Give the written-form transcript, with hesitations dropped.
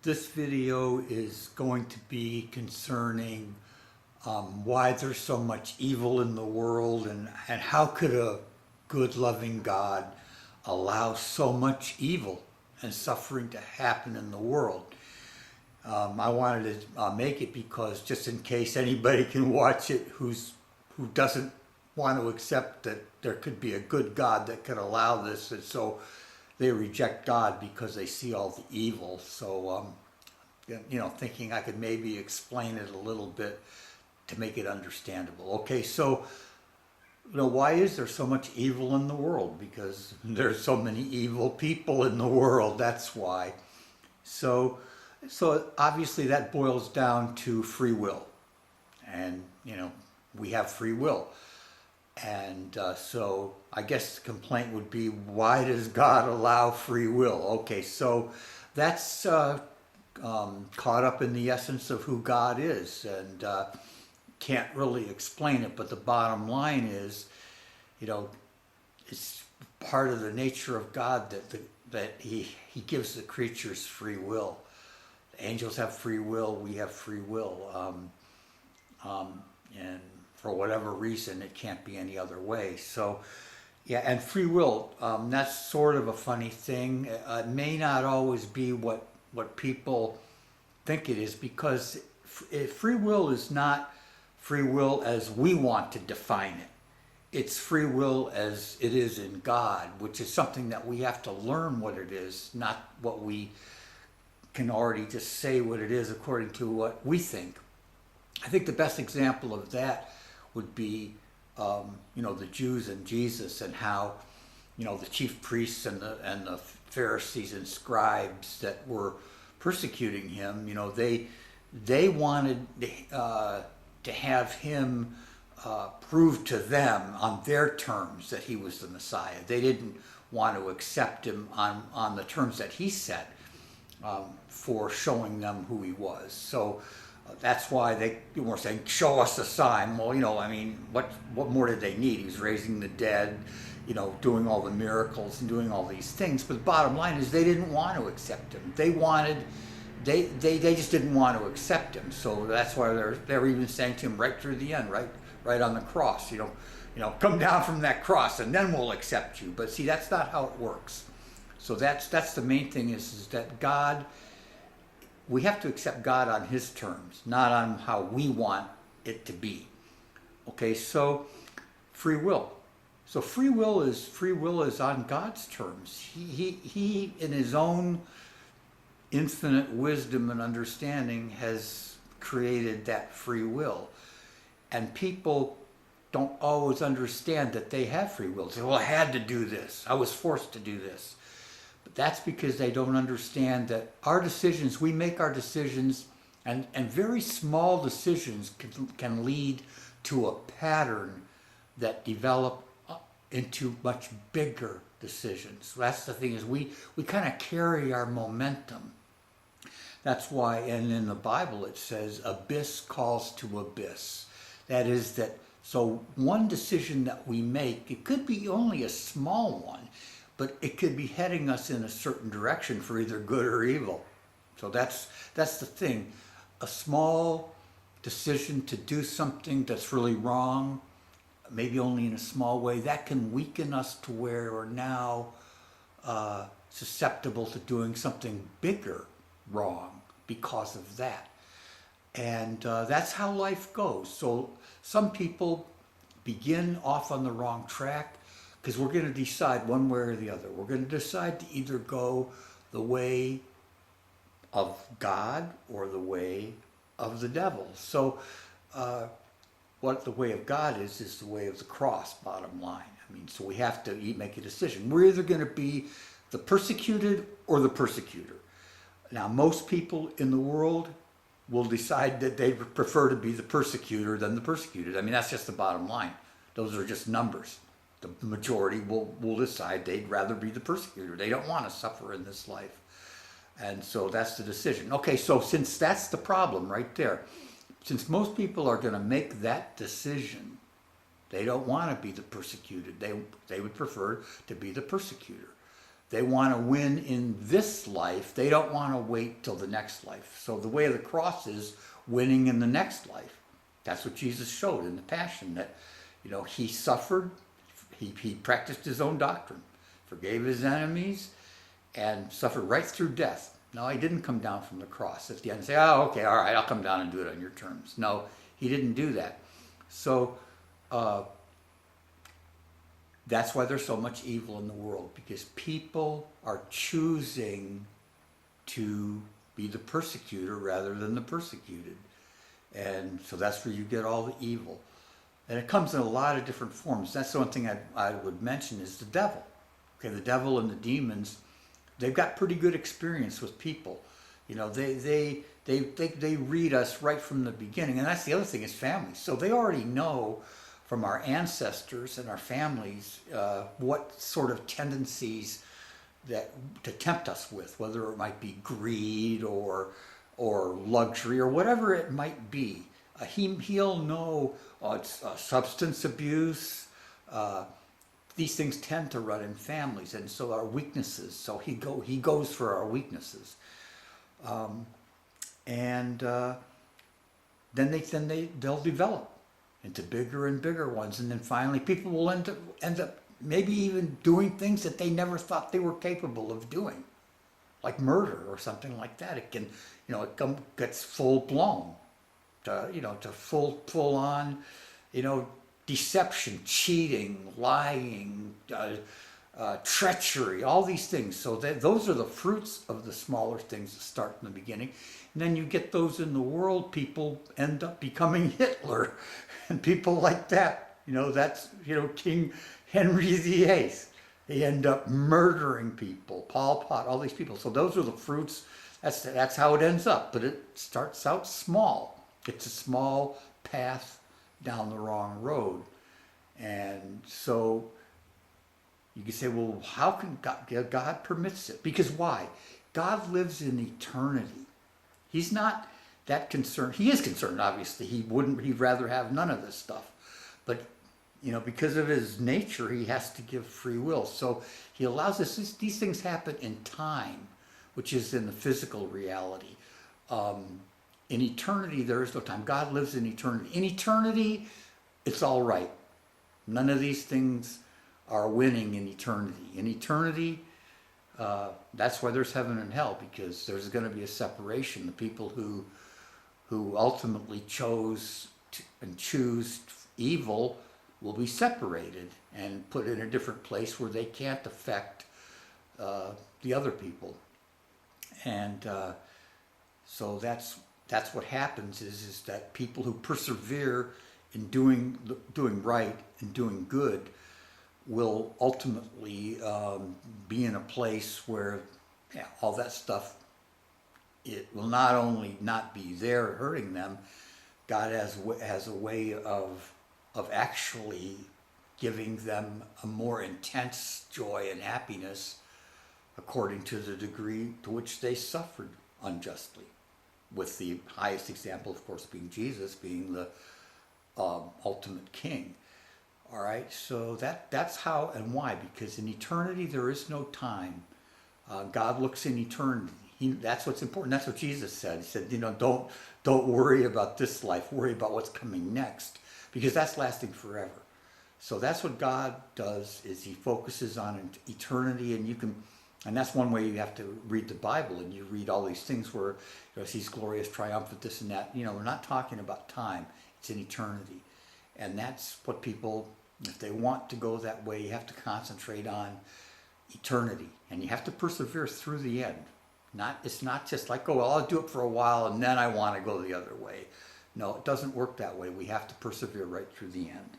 This video is going to be concerning why there's so much evil in the world and how could a good loving God allow so much evil and suffering to happen in the world. I wanted to make it because just in case anybody can watch it who doesn't want to accept that there could be a good God that could allow this, and so they reject God because they see all the evil. So, thinking I could maybe explain it a little bit to make it understandable. Okay, so, why is there so much evil in the world? Because there's so many evil people in the world, that's why. So obviously that boils down to free will. And, we have free will. And so I guess the complaint would be, why does God allow free will? Okay, so that's caught up in the essence of who God is, and can't really explain it, but the bottom line is, it's part of the nature of God that he gives the creatures free will. The angels have free will, we have free will, and for whatever reason, it can't be any other way. So, yeah, and free will, that's sort of a funny thing. It may not always be what people think it is, because free will is not free will as we want to define it. It's free will as it is in God, which is something that we have to learn what it is, not what we can already just say what it is according to what we think. I think the best example of that would be, the Jews and Jesus, and how, the chief priests and the Pharisees and scribes that were persecuting him, they wanted to have him prove to them on their terms that he was the Messiah. They didn't want to accept him on the terms that he set for showing them who he was. So that's why they were saying, show us a sign. Well, what more did they need? He was raising the dead, doing all the miracles and doing all these things. But the bottom line is they didn't want to accept him. They just didn't want to accept him. So that's why they're even saying to him right through the end, right on the cross, come down from that cross and then we'll accept you. But see, that's not how it works. So that's the main thing is that God, we have to accept God on his terms, not on how we want it to be. Okay, so free will. So free will is on God's terms. He in his own infinite wisdom and understanding has created that free will. And people don't always understand that they have free will. They say, well, I had to do this. I was forced to do this. But that's because they don't understand that our decisions, we make our decisions, and very small decisions can lead to a pattern that develop into much bigger decisions. That's the thing, is we kind of carry our momentum. That's why, and in the Bible it says, abyss calls to abyss. That is so one decision that we make, it could be only a small one, but it could be heading us in a certain direction for either good or evil. So that's the thing. A small decision to do something that's really wrong, maybe only in a small way, that can weaken us to where we're now susceptible to doing something bigger wrong because of that. And that's how life goes. So some people begin off on the wrong track because we're going to decide one way or the other. We're going to decide to either go the way of God or the way of the devil. So what the way of God is the way of the cross, bottom line. So we have to make a decision. We're either going to be the persecuted or the persecutor. Now, most people in the world will decide that they prefer to be the persecutor than the persecuted. That's just the bottom line. Those are just numbers. The majority will decide they'd rather be the persecutor. They don't want to suffer in this life. And so that's the decision. Okay, so since that's the problem right there, since most people are going to make that decision, they don't want to be the persecuted. They would prefer to be the persecutor. They want to win in this life. They don't want to wait till the next life. So the way of the cross is winning in the next life. That's what Jesus showed in the Passion, that, he suffered, he practiced his own doctrine, forgave his enemies, and suffered right through death. No, he didn't come down from the cross at the end and say, oh, okay, all right, I'll come down and do it on your terms. No, he didn't do that. So that's why there's so much evil in the world, because people are choosing to be the persecutor rather than the persecuted. And so that's where you get all the evil. And it comes in a lot of different forms. That's the one thing I would mention is the devil. Okay, the devil and the demons, they've got pretty good experience with people. They read us right from the beginning. And that's the other thing is families. So they already know from our ancestors and our families what sort of tendencies to tempt us with, whether it might be greed or luxury or whatever it might be. He'll know it's substance abuse. These things tend to run in families, and so our weaknesses. So he goes for our weaknesses, and then they'll develop into bigger and bigger ones, and then finally people will end up maybe even doing things that they never thought they were capable of doing, like murder or something like that. It can, it gets full blown, to full on, deception, cheating, lying, treachery, all these things. So those are the fruits of the smaller things that start in the beginning. And then you get those in the world, people end up becoming Hitler and people like that. That's, King Henry VIII. They end up murdering people, Pol Pot, all these people. So those are the fruits. That's how it ends up. But it starts out small. It's a small path down the wrong road. And so you can say, well, how can God permits it? Because why? God lives in eternity. He's not that concerned. He is concerned, obviously. He'd rather have none of this stuff. But, because of his nature, he has to give free will. So he allows us, these things happen in time, which is in the physical reality. In eternity, there is no time. God lives in eternity. In eternity, it's all right. None of these things are winning in eternity. In eternity, that's why there's heaven and hell, because there's going to be a separation. The people who ultimately choose evil will be separated and put in a different place where they can't affect the other people. And so that's what happens is that people who persevere in doing right and doing good will ultimately be in a place where all that stuff, it will not only not be there hurting them, God has a way of actually giving them a more intense joy and happiness according to the degree to which they suffered unjustly. With the highest example, of course, being Jesus, being the ultimate king. All right, so that's how and why. Because in eternity there is no time. God looks in eternity. That's what's important. That's what Jesus said. He said, don't worry about this life. Worry about what's coming next, because that's lasting forever. So that's what God does. Is He focuses on eternity, and that's one way you have to read the Bible, and you read all these things where He's glorious, triumphant, this and that. We're not talking about time. It's in eternity. And that's what people, if they want to go that way, you have to concentrate on eternity. And you have to persevere through the end. It's not just like, oh, well, I'll do it for a while and then I want to go the other way. No, it doesn't work that way. We have to persevere right through the end.